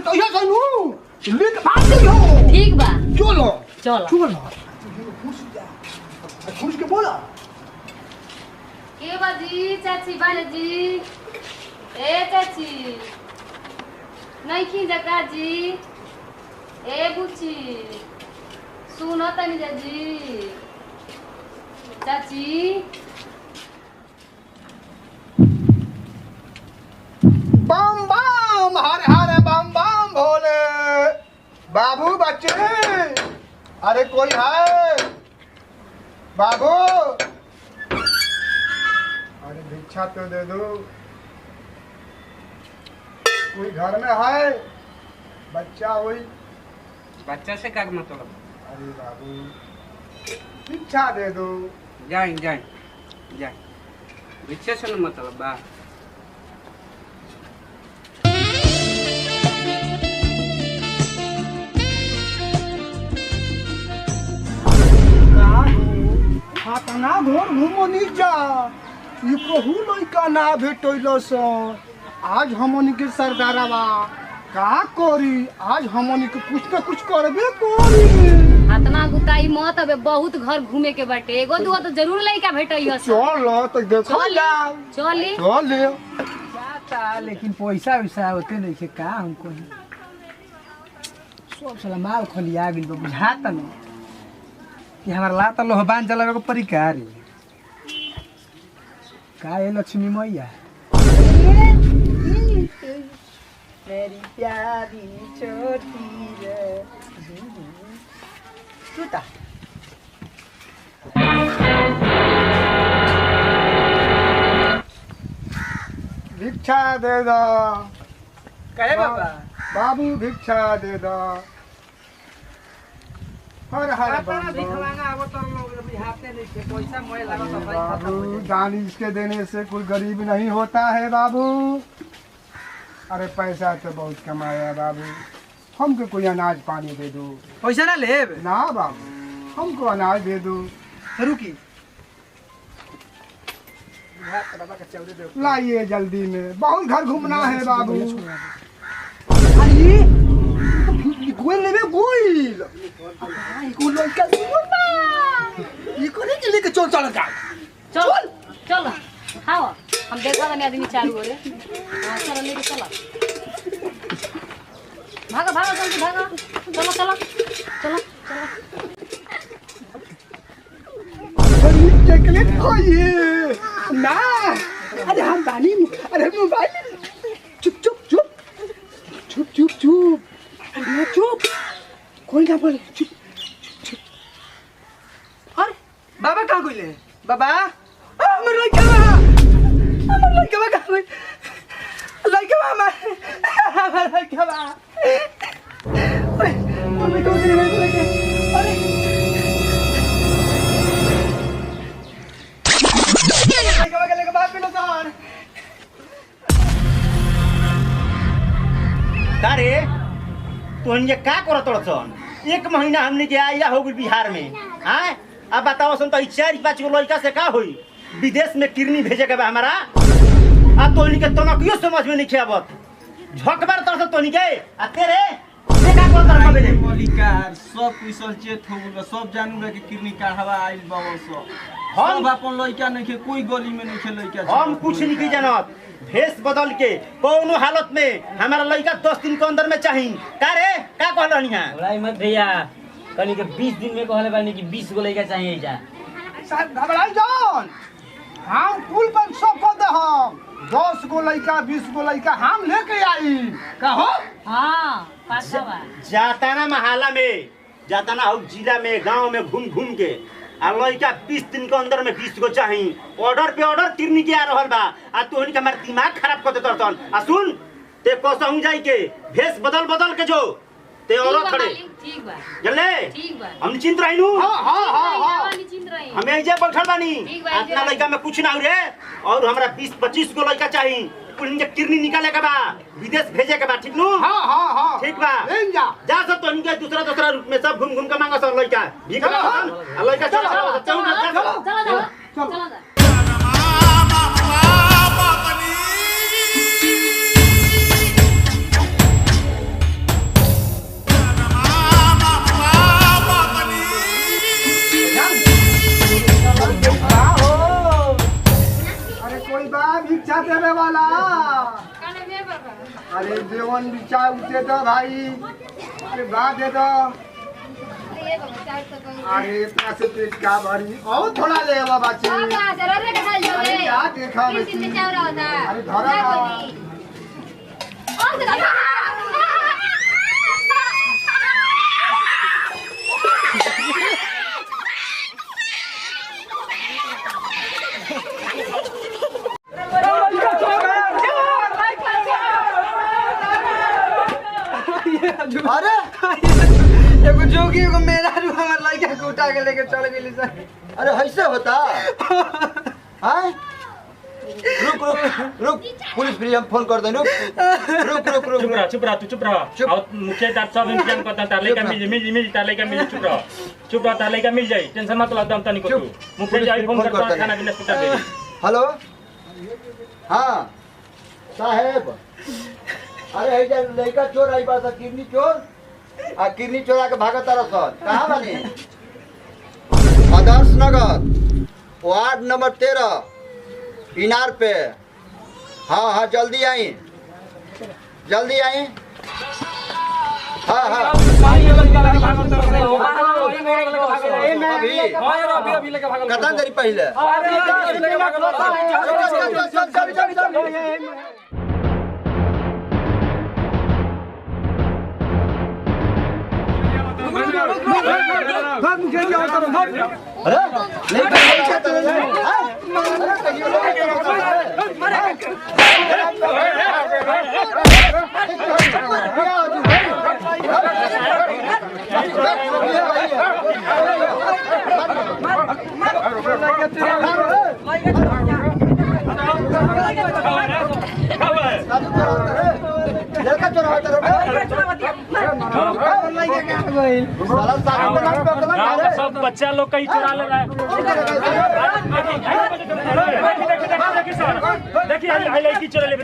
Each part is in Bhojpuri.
बताइए जानू लेके भाग गई हो। ठीक बा चलो चलो चलो खुश के बोला के बाजी चाची बाजी ए चाची नहीं की जका जी ए बुची सुनो तनी जी चाची बम बम हर हर बम बम भोले बाबू बच्चे अरे कोई है बाबू अरे भिक्षा तो दे दो कोई घर में है बच्चा हुई बच्चा से क्या मतलब? अरे बाबू भिक्षा दे दो जाए जाए जाए भिक्षा से न मतलब बा हाथना घोर घूमो नीचा ये कहू लइका ना भेटैलो स आज हमनी के सरदारवा का करी आज हमनी के कुछ न कुछ करबे करी हाथना गुताई मत अबे बहुत घर घूमे के बाटे एगो दुगो तो जरूर लइका भेटइयो चल तो देखो जाओ चली चल जाता लेकिन पैसा वैसा होते नहीं के का हमको सब साला माल खलिया गेल बा बुझाता नहीं कि हमार लाता लोहबान चलावे को परिकारी का ये लक्ष्मी मैया मेरी प्यारी छोटी रे टूटा भिक्षा दे दो कहे बाबा बाबू भिक्षा दे दो हर हर अपना बम भी बम। खवाना अब तो लोग बुझाते नहीं के पैसा मोए लागत तो भाई खत्म बाबू हो जाए दान इसके देने से कोई गरीब नहीं होता है बाबू अरे पैसा तो बहुत कमाया बाबू हमको कोई अनाज पानी दे दो पैसा ना लेब ना बाबू हमको अनाज दे दो रुकी बाबा का चौदह दे लाइए जल्दी में बहुत घर घूमना है बाबू अरे गोल लेवे गोल गोल लड़का ये कोने के लेके चल चल जा चल चल हां हम देखा नहीं आदमी चालू हो रे हां चलो लेके चलो भागो भागो जल्दी भागो चलो चलो चलो चलो चॉकलेट खाइए ना अरे हम बानी अरे मोबाइल चुप चुप चुप चुप चुप चुप अरे चुप कोई ना बोले चुप चुप अरे बाबा कहाँ गइले बाबा हमर लइका कहाँ गइल लइका हमर लइका ओए मम्मी को दे लइका अरे लइका बाप पे नजर तारे तोहन ये का करत तोड़सन एक महीना हमने के आया हो गई बिहार में हैं अब बताओ सन तो 4-5 गो लड़का से का होई विदेश में किरनी भेजे के बा हमारा आ तोहन के तनकियो समझ में नहीं खेबत झकबार तरस तोहन के आ तेरे ये का करत रखबे मलिकार सब कुशल चेत हो गल सब जानूगा कि किरनी काढ़वा आइल बाबा सब हम अपन लइका नहीं के कोई गली में नहीं के लइका हम कुछ नहीं की जानत भेष बदल के कोनो हालत में हमारा लड़का 10 दिन के अंदर में चाहिए का रे का कहल रहनी है लड़ाई मत भैया कनी के 20 दिन में कहले बानी कि 20 गो लइका चाहिए जा साहब घबराई जान हम कुल पर सब को दे हम 10 गो लइका 20 गो लइका हम लेके आई कहो हां पासा बा जाताना महाला में जाताना हो जिला में गांव में घूम घूम के आ लइका 20 दिन के अंदर में 20 गो चाहिए ऑर्डर पे ऑर्डर किरनी के आ रहल बा आ तोहनी के हमार दिमाग खराब कर देत रहन आ सुन ते कसहू जाई के भेष बदल बदल के जो ते औरत खड़े ठीक बा जल्ले ठीक बा हम निश्चिंत रहिनु हां हां हां हां निश्चिंत रही हमें एजे बैठल बानी ठीक बा, अपना लइका में कुछ ना हो रे और हमरा 20-25 गो लइका चाहिए कुल के किरनी निकाले के बा विदेश भेजे के बा ठीक नु हां हां हां ठीक बा ले जा जा सब तो इनके दूसरा रूप में सब घूम घूम के मांगा सब लइका भीख चलो, मांगा लइका चलो चलो चलो चलो चलो चलो चाय वाला। अरे देवन भी चाय उठे दो भाई। अरे बात दे दो। अरे इतना से पेट का भरी और थोड़ा ले बाबा जी। अरे क्या देखा बेटी। अरे धरा अरे एगो जोगी एगो मेरा रू हमर लड़का के उठा के लेके चल गेली सर। अरे ऐसे होता हाँ रुक रुक रुक पुलिस फ्री हम फोन कर दें रुक रुक रुक रुक चुप रह तू चुप रह और मुखिया तार सब इंतजाम करता तार लेके मिल तार लेके मिल चुप रह तार लेके मिल जाई टेंशन मत ला दम तनी को तू मुखिया जी फोन करता खाना पीना सुता दे। हेलो हाँ साहेब अरे है जा लड़का चोर आई बात किडनी चोर आ किडनी चोरा के भागत तारा सर कहाँ बने आदर्श नगर वार्ड नंबर 13 इनार पे। हाँ हाँ जल्दी आई हाँ हाँ अभी कतन देरी पहले लड़का चोरा सब बच्चा लोग कहीं चुरा ले रहा है। देखिए लड़की चुरा ले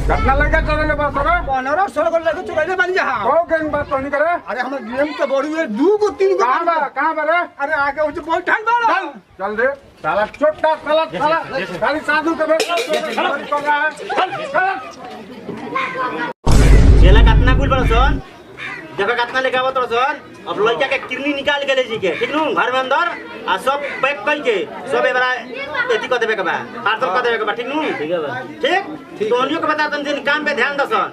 कितना लड़का चोरले बस रे 15-16 को लड़का चोरले बन जा हो गन बात नहीं करे। अरे हम गेम के बड़ी में 2 को 3 को कहां बा रे। अरे आगे उठ बैठल बा चल दे साला छोटा साला खाली साधु के बैठ कर रहा है। चला कितना कुल बड़ा सोन देखो कितना लेके आवत सोन। अब लड़का के किडनी निकाल के ले जी के ठीक नु घर में अंदर आ सब पैक कर के सब एबरा एती कर देबे के बा पार्सल कर देबे के बा ठीक नु ठीक है बा ठीक तोनियो के बता तुम दिन काम पे ध्यान दसन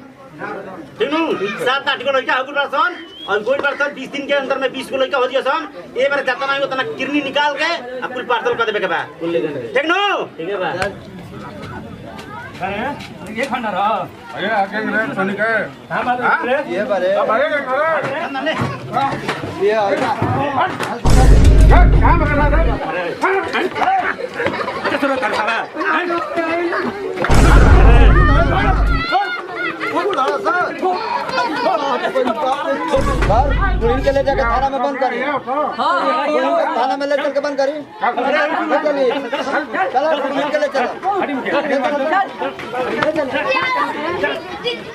ठीक नु 7-8 को लड़का हो गया सन और गोल बर्तन 20 दिन के अंदर में 20 को लड़का हो दिया सन ए बार जाता नहीं उतना किडनी निकाल के आ कुल पार्सल कर देबे के बा ठीक नु ठीक है बा। अरे ये खाना रहा अरे आगे रे सोनी के हां बात रे ये बारे अब अरे ये आएगा काम कर रहा है। क्या शुरू कर रहा है पुलिस के ले जाकर थाना में बंद करी। थाना में ले चल के बंद करी। चलो पुलिस के ले चलो।